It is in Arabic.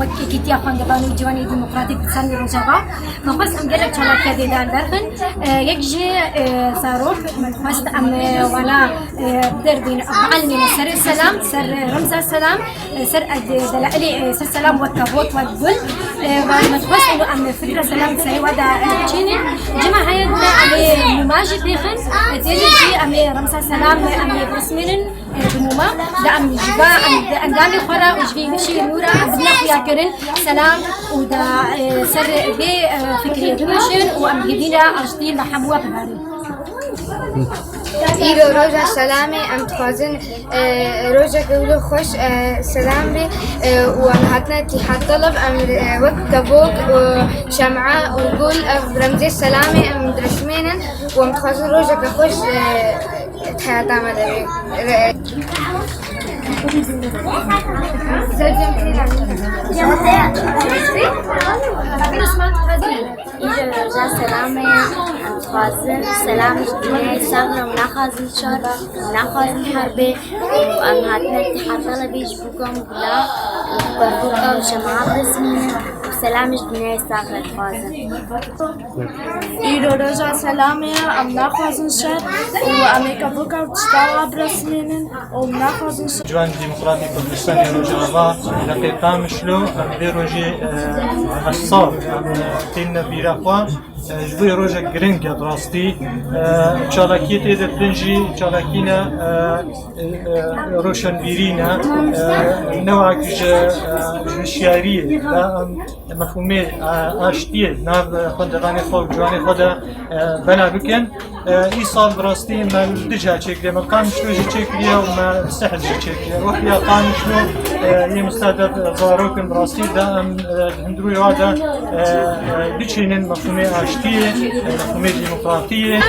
وكيتي أخوان دبانو جواني ديمقراطيك بسان رجبا مخص أم جلك شلا كذي دار برخن يكجي صاروخ مخص أم ولا دربين معلمين سر السلام سر رمز السلام سر دلائلي سر سلام وكبوت والبل ومخص إنه أم فكرة سلام سري ودا تشيني جمع هاي على مماجد بيخن تيجي أم رمز السلام أم برسمين بموما دا أم جبا أم دامي خورا وجبي مشي نورا بدنا فيها كرن سلام ودا سر بي فكرية دمشن وأم هدينا أجدين محموة بباري إيرو روجا سلامي أم تخازن روجا قولو خوش سلام بي وأم هاتنا اتحاد طلب أم وقت كبوك وشمعة وقول برمزي سلامي أم درسمينا وأم تخازن روجا كخوش حياة عمل إذا سلامي خازن سلام الدنيا سامنا وناخذ شر وناخذ حربي وأن هاتنا اتحاد طلبي يجبوكم بلا وبربوكا وجماعة رسمية وسلام الدنيا سامنا خازن إيرو رجع سلامي أم ناخذ شر وأمريكا بوكا وتشتغل برسمين ومناخذ شر جوان ديمقراطي كردستان روجا دقيقة مشلو أم روجي حصار تين بيراخوا جبوی روزه گرنگ دراستی چالاکیت ایده پنجی چالاکینا روشن بیرینا نوع کج جنشیاریه و مفهومی آشتیه ناو خندقانی خود جوانی خود بنا بکن ای سال دراستی من دجا چکلیه من قانشلو چکلیه و من سحل چکلیه وقتی قانشلو یه مستعد زاروکن دراستی دا هندروی وادا بچینن مفهومی آشتیه مفهومی ديمقراطية